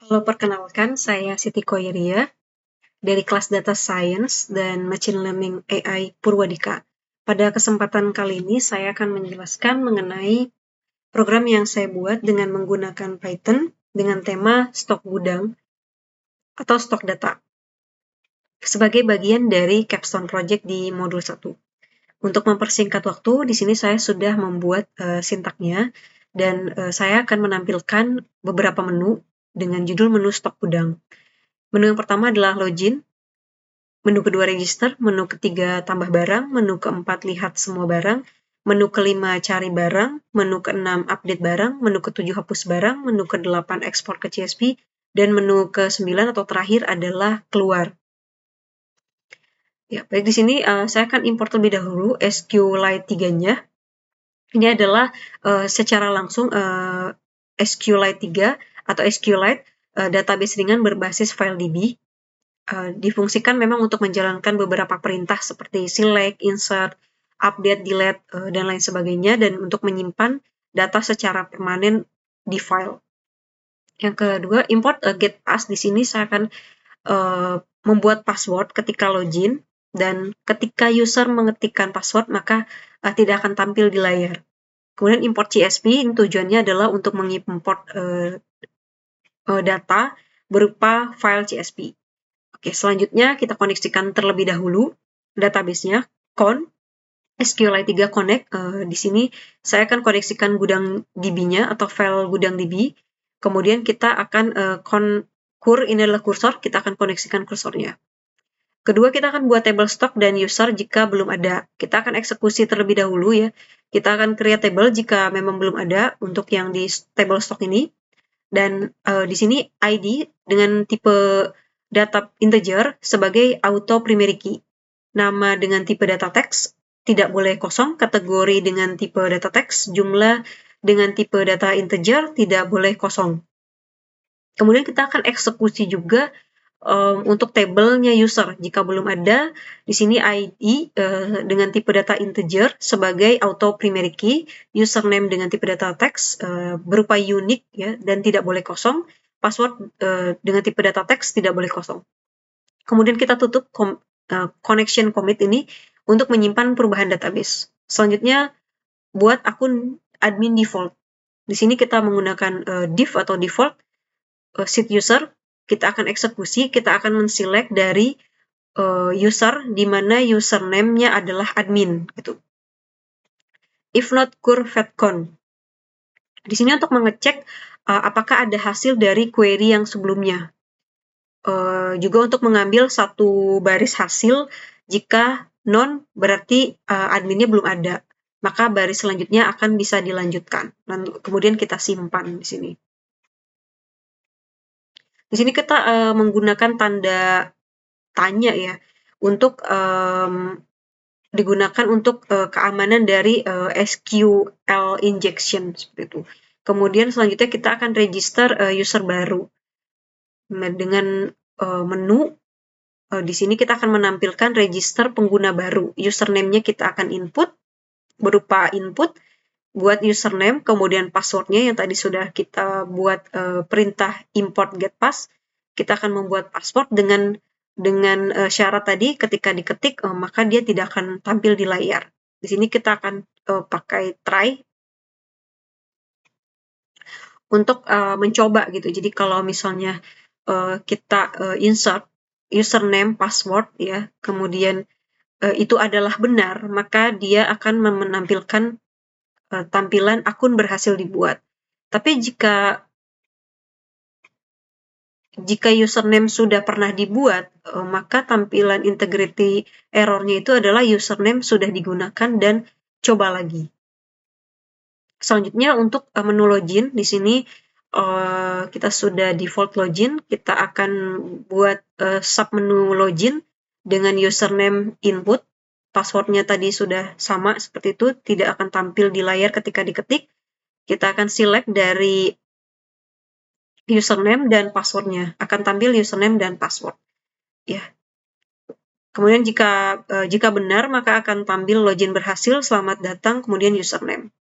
Halo, perkenalkan saya Siti Koiria dari kelas Data Science dan Machine Learning AI Purwadika. Pada kesempatan kali ini saya akan menjelaskan mengenai program yang saya buat dengan menggunakan Python dengan tema stok gudang atau stok data sebagai bagian dari Capstone Project di modul 1. Untuk mempersingkat waktu, di sini saya sudah membuat sintaknya dan saya akan menampilkan beberapa menu dengan judul menu stok gudang. Menu yang pertama adalah login, menu kedua register, menu ketiga tambah barang, menu keempat lihat semua barang, menu kelima cari barang, menu keenam update barang, menu ketujuh hapus barang, menu kedelapan ekspor ke CSV, dan menu ke-9 atau terakhir adalah keluar. Ya, baik, di sini saya akan import terlebih dahulu SQLite 3-nya. Ini adalah secara langsung SQLite 3 atau SQLite database ringan berbasis FileDB. Difungsikan memang untuk menjalankan beberapa perintah seperti select, insert, update, delete, dan lain sebagainya, dan untuk menyimpan data secara permanen di file. Yang kedua, import get pass. Di sini saya akan membuat password ketika login, dan ketika user mengetikkan password maka tidak akan tampil di layar. Kemudian import CSV, ini tujuannya adalah untuk mengimport data berupa file CSV. Oke, selanjutnya kita koneksikan terlebih dahulu database-nya, con SQLite 3 connect. Di sini saya akan koneksikan gudang DB-nya atau file gudang DB. Kemudian kita akan ini adalah kursor, kita akan koneksikan kursornya. Kedua, kita akan buat table stock dan user jika belum ada. Kita akan eksekusi terlebih dahulu ya. Kita akan create table jika memang belum ada untuk yang di table stock ini. Dan di sini ID dengan tipe data integer sebagai auto primary key. Nama dengan tipe data text tidak boleh kosong, kategori dengan tipe data text, jumlah dengan tipe data integer tidak boleh kosong. Kemudian kita akan eksekusi juga untuk tabelnya user. Jika belum ada, di sini ID dengan tipe data integer sebagai auto primary key, username dengan tipe data text berupa unique ya, dan tidak boleh kosong, password dengan tipe data text tidak boleh kosong. Kemudian kita tutup connection commit ini untuk menyimpan perubahan database. Selanjutnya, buat akun admin default. Di sini kita menggunakan div atau default set user. Kita akan eksekusi, kita akan men-select dari user di mana username-nya adalah admin gitu. If not curvetcon. Di sini untuk mengecek apakah ada hasil dari query yang sebelumnya. Juga untuk mengambil satu baris hasil, jika non berarti adminnya belum ada, maka baris selanjutnya akan bisa dilanjutkan. Lalu kemudian kita simpan di sini. Di sini kita menggunakan tanda tanya ya untuk digunakan untuk keamanan dari SQL injection seperti itu. Kemudian selanjutnya kita akan register user baru dengan menu. Di sini kita akan menampilkan register pengguna baru. Username-nya kita akan input berupa input buat username, kemudian passwordnya yang tadi sudah kita buat perintah import get pass. Kita akan membuat password dengan syarat tadi ketika diketik maka dia tidak akan tampil di layar. Di sini kita akan pakai try untuk mencoba gitu. Jadi kalau misalnya kita insert username, password ya, kemudian itu adalah benar, maka dia akan menampilkan tampilan akun berhasil dibuat. Tapi jika username sudah pernah dibuat, maka tampilan integrity error-nya itu adalah username sudah digunakan dan coba lagi. Selanjutnya untuk menu login, di sini kita sudah default login, kita akan buat submenu login dengan username input, passwordnya tadi sudah sama seperti itu, tidak akan tampil di layar ketika diketik. Kita akan select dari username dan passwordnya, akan tampil username dan password. Ya. Kemudian jika benar maka akan tampil login berhasil, selamat datang, kemudian username.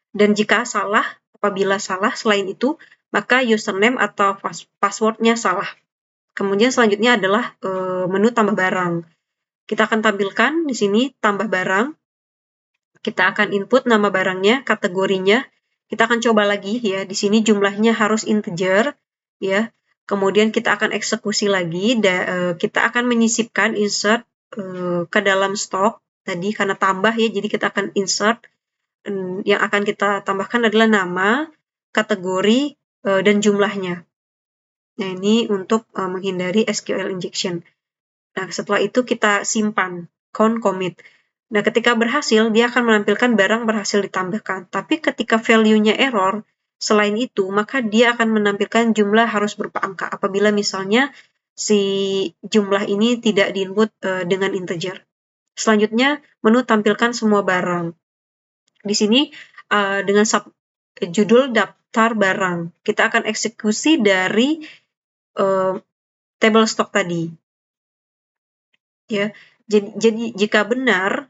Dan jika salah, apabila salah selain itu, maka username atau passwordnya salah. Kemudian selanjutnya adalah menu tambah barang. Kita akan tampilkan di sini tambah barang. Kita akan input nama barangnya, kategorinya. Kita akan coba lagi ya. Di sini jumlahnya harus integer ya. Kemudian kita akan eksekusi lagi. Kita akan menyisipkan insert ke dalam stok tadi karena tambah ya. Jadi kita akan insert. Yang akan kita tambahkan adalah nama, kategori, dan jumlahnya. Nah, ini untuk menghindari SQL injection. Nah, setelah itu kita simpan, commit. Nah, ketika berhasil, dia akan menampilkan barang berhasil ditambahkan. Tapi ketika value-nya error, selain itu, maka dia akan menampilkan jumlah harus berupa angka. Apabila misalnya si jumlah ini tidak diinput dengan integer. Selanjutnya, menu tampilkan semua barang. Di sini dengan judul daftar barang, kita akan eksekusi dari table stok tadi. Ya, jadi jika benar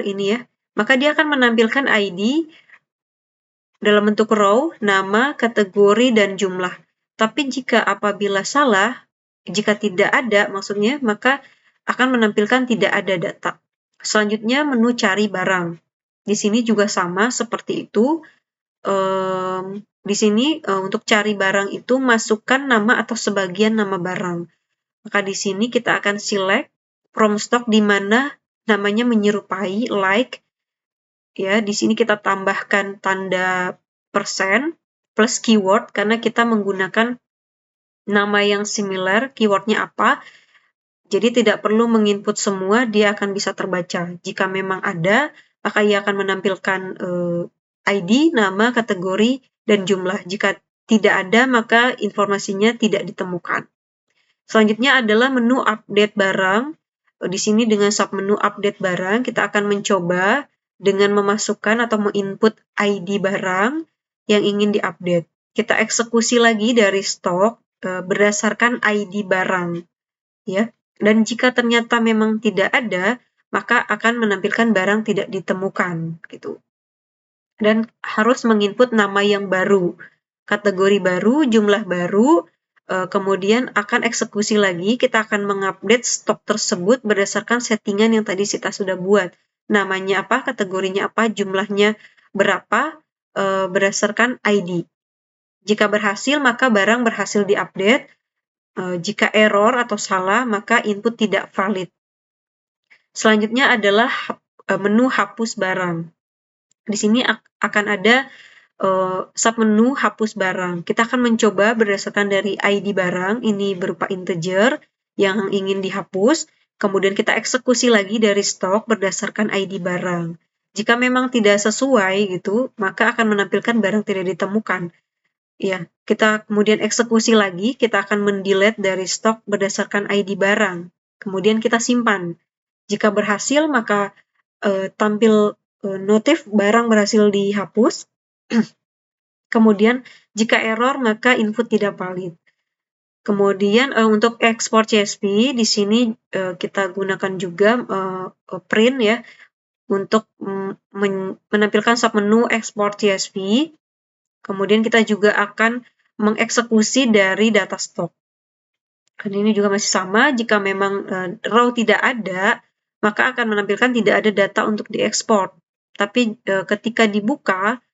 ini ya, maka dia akan menampilkan ID dalam bentuk row, nama, kategori, dan jumlah. Tapi jika apabila salah, jika tidak ada maksudnya, maka akan menampilkan tidak ada data. Selanjutnya menu cari barang. Di sini juga sama seperti itu. Di sini untuk cari barang itu masukkan nama atau sebagian nama barang. Maka di sini kita akan select from stock di mana namanya menyerupai like. Ya, di sini kita tambahkan tanda persen plus keyword karena kita menggunakan nama yang similar, keywordnya apa. Jadi tidak perlu menginput semua, dia akan bisa terbaca. Jika memang ada, maka ia akan menampilkan ID, nama, kategori, dan jumlah. Jika tidak ada, maka informasinya tidak ditemukan. Selanjutnya adalah menu update barang. Di sini dengan submenu update barang, kita akan mencoba dengan memasukkan atau menginput ID barang yang ingin diupdate. Kita eksekusi lagi dari stok berdasarkan ID barang. Ya. Dan jika ternyata memang tidak ada, maka akan menampilkan barang tidak ditemukan gitu. Dan harus menginput nama yang baru, kategori baru, jumlah baru, kemudian akan eksekusi lagi, kita akan mengupdate stok tersebut berdasarkan settingan yang tadi kita sudah buat. Namanya apa, kategorinya apa, jumlahnya berapa, berdasarkan ID. Jika berhasil, maka barang berhasil diupdate. Jika error atau salah, maka input tidak valid. Selanjutnya adalah menu hapus barang. Di sini akan ada submenu hapus barang. Kita akan mencoba berdasarkan dari ID barang, ini berupa integer yang ingin dihapus. Kemudian kita eksekusi lagi dari stok berdasarkan ID barang. Jika memang tidak sesuai gitu, maka akan menampilkan barang tidak ditemukan. Ya, kita kemudian eksekusi lagi, kita akan mendelete dari stok berdasarkan ID barang. Kemudian kita simpan. Jika berhasil, maka tampil notif barang berhasil dihapus. Kemudian jika error, maka input tidak valid. Kemudian untuk ekspor CSV, di sini kita gunakan juga print ya, untuk menampilkan submenu ekspor CSV. Kemudian kita juga akan mengeksekusi dari data stok. Dan ini juga masih sama, jika memang row tidak ada, maka akan menampilkan tidak ada data untuk diekspor. Tapi ketika dibuka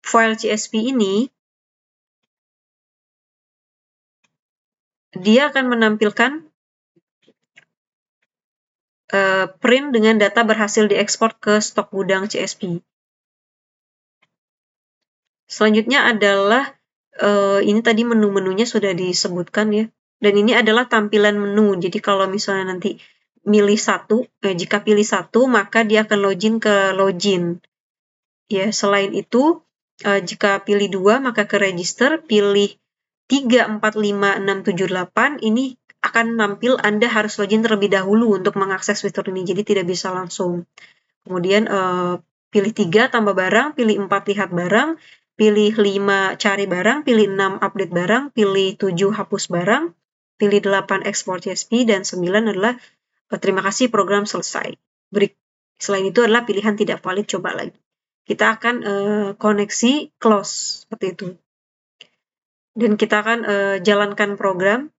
file CSV ini, dia akan menampilkan print dengan data berhasil diekspor ke stok gudang CSV. Selanjutnya adalah ini tadi menu-menunya sudah disebutkan ya. Dan ini adalah tampilan menu. Jadi kalau misalnya nanti milih satu, jika pilih satu, maka dia akan login ke login. Ya, selain itu, jika pilih 2, maka ke register, pilih 3, 4, 5, 6, 7, 8, ini akan nampil Anda harus login terlebih dahulu untuk mengakses fitur ini, jadi tidak bisa langsung. Kemudian pilih 3, tambah barang, pilih 4, lihat barang, pilih 5, cari barang, pilih 6, update barang, pilih 7, hapus barang, pilih 8, ekspor CSV, dan 9 adalah terima kasih program selesai. Selain itu adalah pilihan tidak valid, coba lagi. kita akan koneksi close seperti itu. Dan kita akan jalankan program.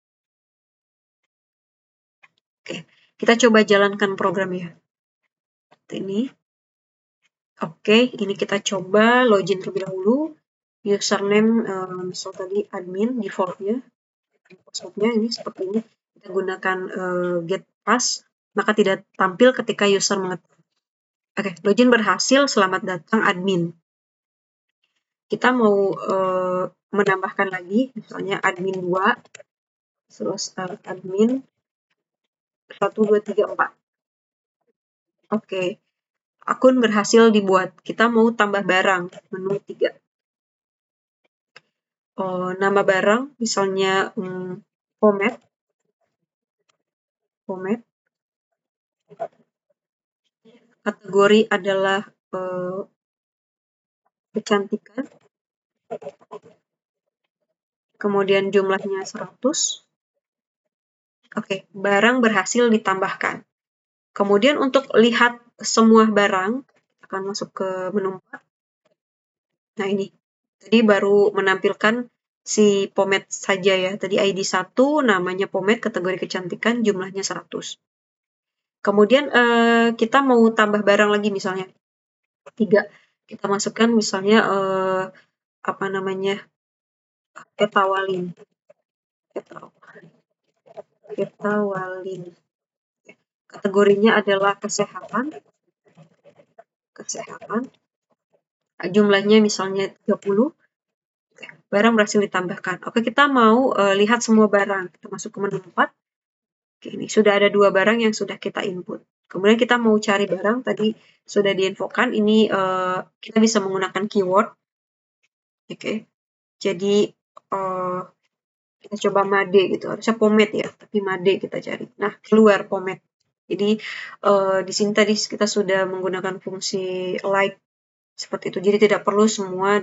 Oke, kita coba jalankan program ya. Ini. Oke, ini kita coba login terlebih dahulu. Username misal tadi admin defaultnya. Passwordnya ini seperti ini. Kita gunakan get pass, maka tidak tampil ketika user mengetik. Oke, login berhasil. Selamat datang admin. Kita mau menambahkan lagi, misalnya admin 2, terus admin 1, 2, 3, 4. Oke, akun berhasil dibuat. Kita mau tambah barang, menu 3. Nama barang, misalnya pomade. Kategori adalah kecantikan. Kemudian jumlahnya 100. Oke, barang berhasil ditambahkan. Kemudian untuk lihat semua barang, akan masuk ke menu 4. Nah ini, tadi baru menampilkan si pomade saja ya. Tadi ID 1, namanya pomade, kategori kecantikan, jumlahnya 100. Kemudian kita mau tambah barang lagi misalnya 3. Kita masukkan misalnya apa namanya? Ketawalin. Kategorinya adalah kesehatan. Jumlahnya misalnya 30. Barang berhasil ditambahkan. Oke, kita mau lihat semua barang. Kita masuk ke menu 4. Oke, ini sudah ada 2 barang yang sudah kita input. Kemudian kita mau cari barang, tadi sudah diinfokan. Ini kita bisa menggunakan keyword. Oke, jadi kita coba made gitu. Harusnya pomade ya, tapi made kita cari. Nah, keluar pomade. Jadi di sini tadi kita sudah menggunakan fungsi like seperti itu. Jadi tidak perlu semua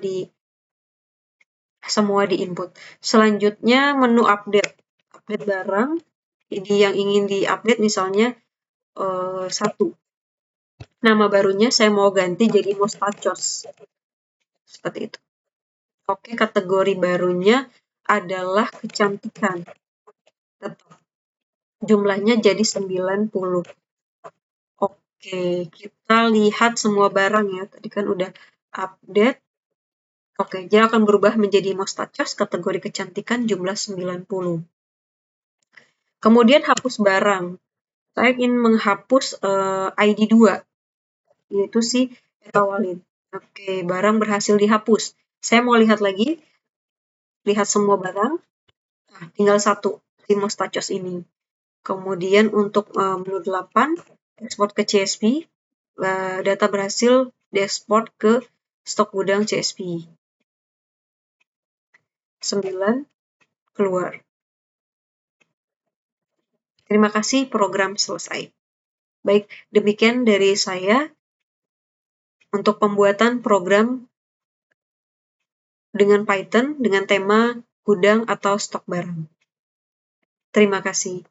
di-input. Selanjutnya menu update barang. Jadi yang ingin di-update misalnya 1. Nama barunya saya mau ganti jadi mustachos. Seperti itu. Oke, kategori barunya adalah kecantikan. Tetap. Jumlahnya jadi 90. Oke, kita lihat semua barang ya. Tadi kan udah update. Oke, dia akan berubah menjadi mustachos, kategori kecantikan, jumlah 90. Kemudian hapus barang. Saya ingin menghapus ID 2, yaitu si Etawalin. Oke, barang berhasil dihapus. Saya mau lihat lagi. Lihat semua barang. Nah, tinggal 1, si mustachos ini. Kemudian untuk menu 8, ekspor ke CSV. Data berhasil diekspor ke stok gudang CSV. 9, keluar. Terima kasih, program selesai. Baik, demikian dari saya untuk pembuatan program dengan Python dengan tema gudang atau stok barang. Terima kasih.